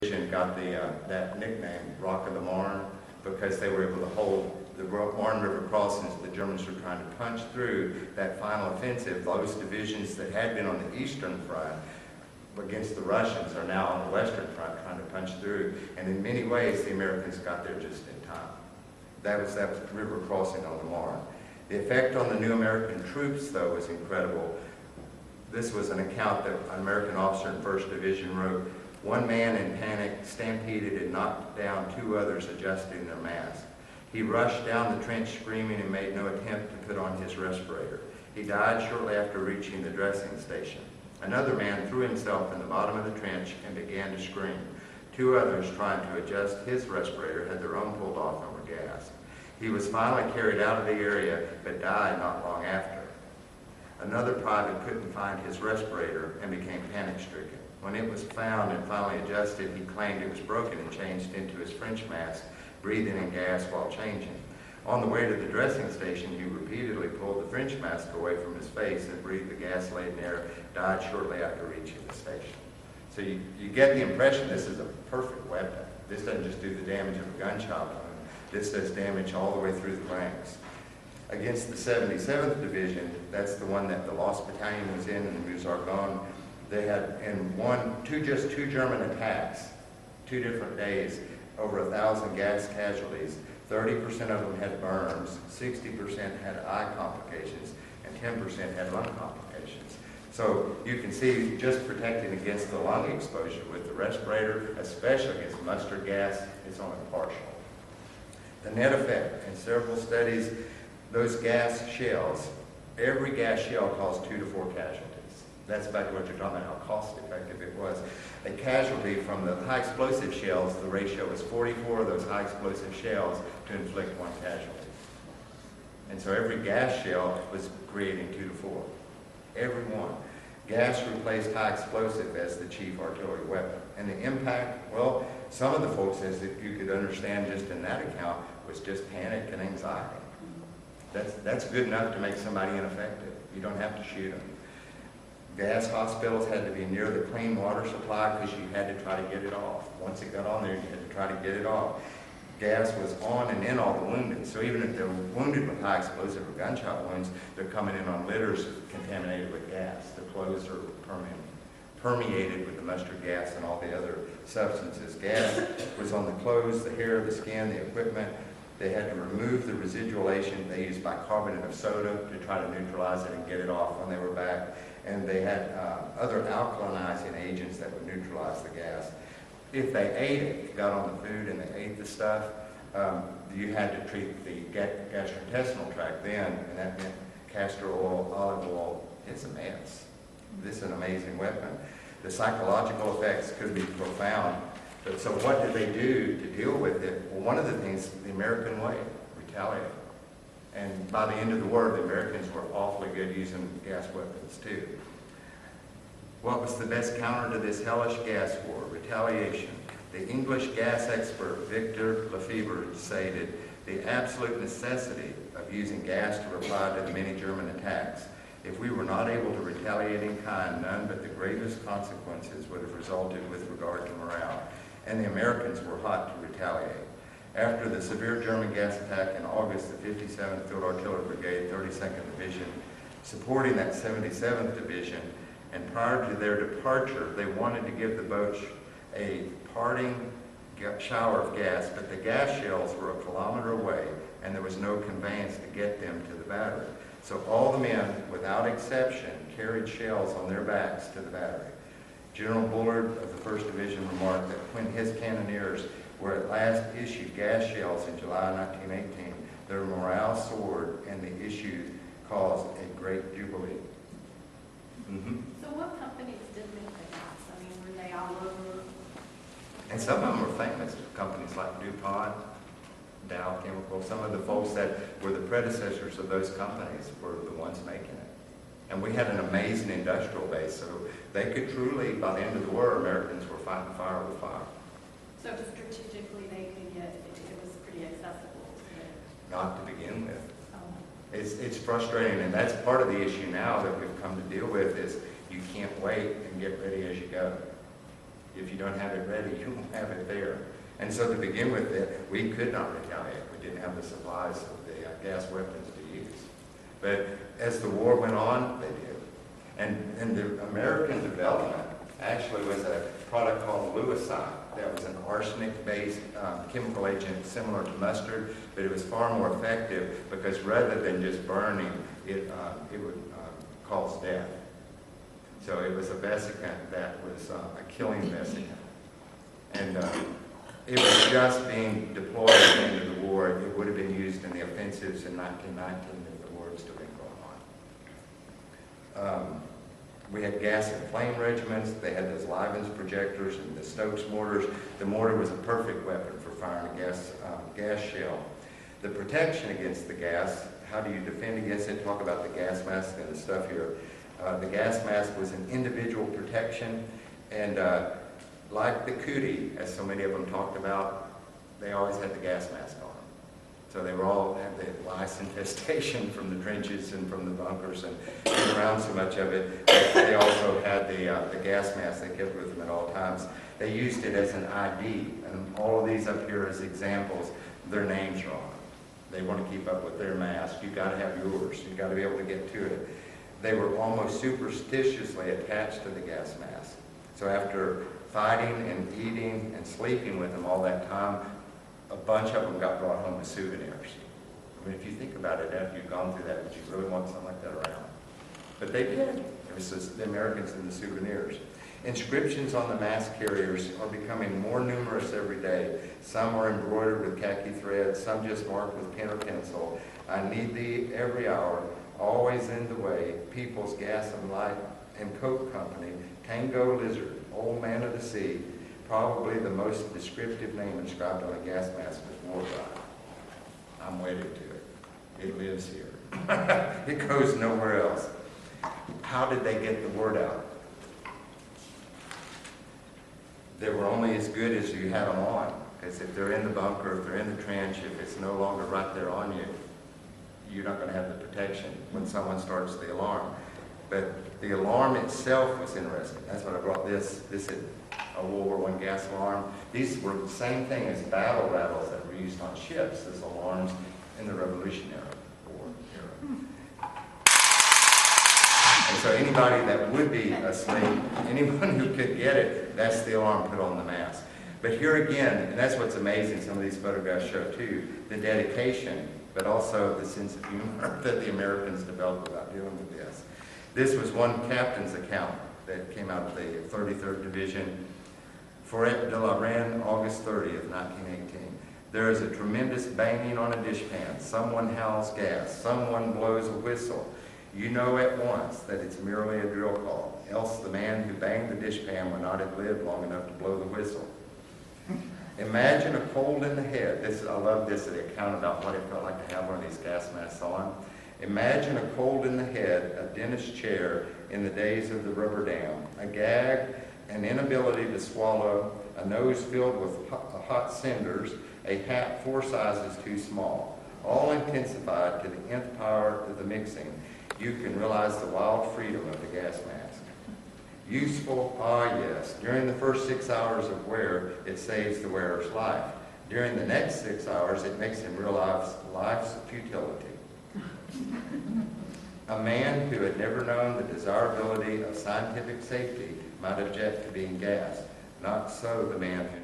Division got that nickname, Rock of the Marne, because they were able to hold the Marne River crossings. The Germans were trying to punch through that final offensive. Those divisions that had been on the eastern front against the Russians are now on the western front trying to punch through. And in many ways, the Americans got there just in time. That was the river crossing on the Marne. The effect on the new American troops, though, was incredible. This was an account that an American officer in 1st Division wrote. One man in panic stampeded and knocked down two others adjusting their masks. He rushed down the trench screaming and made no attempt to put on his respirator. He died shortly after reaching the dressing station. Another man threw himself in the bottom of the trench and began to scream. Two others, trying to adjust his respirator, had their own pulled off and were gassed. He was finally carried out of the area, but died not long after. Another private couldn't find his respirator and became panic-stricken. When it was found and finally adjusted, he claimed it was broken and changed into his French mask, breathing in gas while changing. On the way to the dressing station, he repeatedly pulled the French mask away from his face and breathed the gas-laden air, died shortly after reaching the station. So you get the impression this is a perfect weapon. This doesn't just do the damage of a gunshot wound. This does damage all the way through the ranks. Against the 77th Division, that's the one that the Lost Battalion was in the Meuse-Argonne, they had in just two German attacks, 2 different days, over 1,000 gas casualties. 30% of them had burns, 60% had eye complications, and 10% had lung complications. So you can see just protecting against the lung exposure with the respirator, especially against mustard gas, is only partial. The net effect, in several studies, those gas shells, every gas shell caused 2 to 4 casualties. That's back to what you're talking about, how cost effective it was. A casualty from the high explosive shells, the ratio was 44 of those high explosive shells to inflict 1 casualty. And so every gas shell was creating 2 to 4. Every one. Gas replaced high explosive as the chief artillery weapon. And the impact, well, some of the folks says that you could understand just in that account was just panic and anxiety. That's good enough to make somebody ineffective. You don't have to shoot them. Gas hospitals had to be near the clean water supply because you had to try to get it off. Once it got on there, you had to try to get it off. Gas was on and in all the wounded. So even if they're wounded with high explosive or gunshot wounds, they're coming in on litters contaminated with gas. The clothes are permeated with the mustard gas and all the other substances. Gas was on the clothes, the hair, the skin, the equipment. They had to remove the residuation. They used bicarbonate of soda to try to neutralize it and get it off when they were back. And they had other alkalinizing agents that would neutralize the gas. If they ate it, got on the food and they ate the stuff, you had to treat the gastrointestinal tract then, and that meant castor oil, olive oil. It's a mess. This is an amazing weapon. The psychological effects could be profound. So what did they do to deal with it? Well, one of the things, the American way, retaliate. And by the end of the war, the Americans were awfully good using gas weapons too. What was the best counter to this hellish gas war? Retaliation. The English gas expert Victor Lefebvre stated the absolute necessity of using gas to reply to the many German attacks. If we were not able to retaliate in kind, none but the gravest consequences would have resulted with regard to morale. And the Americans were hot to retaliate. After the severe German gas attack in August, the 57th Field Artillery Brigade, 32nd Division, supporting that 77th Division, and prior to their departure, they wanted to give the Boche a parting shower of gas, but the gas shells were a kilometer away, and there was no conveyance to get them to the battery. So all the men, without exception, carried shells on their backs to the battery. General Bullard of the 1st Division remarked that when his cannoneers were at last issued gas shells in July 1918, their morale soared and the issue caused a great jubilee. So what companies did make the gas? I mean, were they all over? And some of them were famous. Companies like DuPont, Dow Chemical, some of the folks that were the predecessors of those companies were the ones making it. And we had an amazing industrial base, so they could truly, by the end of the war, Americans were fighting fire with fire. So strategically they could get, it was pretty accessible to Not to begin with. oh. It's frustrating, and that's part of the issue now that we've come to deal with is you can't wait and get ready as you go. If you don't have it ready, you won't have it there. And so to begin with, we could not retaliate. We didn't have the supplies of the gas weapons to use. But as the war went on, they did. And the American development actually was a product called lewisite. That was an arsenic-based chemical agent similar to mustard, but it was far more effective because rather than just burning, it would cause death. So it was a vesicant that was a killing vesicant. And it was just being deployed at the end of the war. It would have been used in the offensives in 1919 if the war had still been going on. We had gas and flame regiments. They had those Livens projectors and the Stokes mortars. The mortar was a perfect weapon for firing a gas shell. The protection against the gas, how do you defend against it? Talk about the gas mask and the stuff here. The gas mask was an individual protection, and like the cootie, as so many of them talked about, they always had the gas mask on. So they were all had the lice infestation from the trenches and from the bunkers and being around so much of it. They also had the gas mask they kept with them at all times. They used it as an ID, and all of these up here as examples, their names are on them. They want to keep up with their mask. You've got to have yours. You've got to be able to get to it. They were almost superstitiously attached to the gas mask. So after fighting and eating and sleeping with them all that time, a bunch of them got brought home as souvenirs. I mean, if you think about it, after you've gone through that, would you really want something like that around? But they did. It was just the Americans and the souvenirs. Inscriptions on the mask carriers are becoming more numerous every day. Some are embroidered with khaki thread, some just marked with pen or pencil. I need thee every hour, always in the way, People's Gas and Light and Coke Company, Tango Lizard, Old Man of the Sea. Probably the most descriptive name inscribed on a gas mask is War Bride. I'm wedded to it. It lives here. It goes nowhere else. How did they get the word out? They were only as good as you had them on. Because if they're in the bunker, if they're in the trench, if it's no longer right there on you, you're not going to have the protection when someone starts the alarm. But the alarm itself was interesting. That's what I brought this. This is a World War I gas alarm. These were the same thing as battle rattles that were used on ships as alarms in the Revolutionary War era. And so anybody that would be asleep, anyone who could get it, that's the alarm put on the mask. But here again, and that's what's amazing, some of these photographs show too, the dedication, but also the sense of humor that the Americans developed about dealing with this. This was one captain's account that came out of the 33rd Division. Foret de la Reine, August 30th, 1918. There is a tremendous banging on a dishpan. Someone howls gas. Someone blows a whistle. You know at once that it's merely a drill call, else the man who banged the dishpan would not have lived long enough to blow the whistle. Imagine a cold in the head. I love this account about what it felt like to have one of these gas masks on. Imagine a cold in the head, a dentist's chair in the days of the rubber dam, a gag, an inability to swallow, a nose filled with hot cinders, a hat 4 sizes too small, all intensified to the nth power of the mixing. You can realize the wild freedom of the gas mask. Useful, ah yes. During the first 6 hours of wear, it saves the wearer's life. During the next 6 hours, it makes him realize life's futility. A man who had never known the desirability of scientific safety might object to being gassed. Not so the man who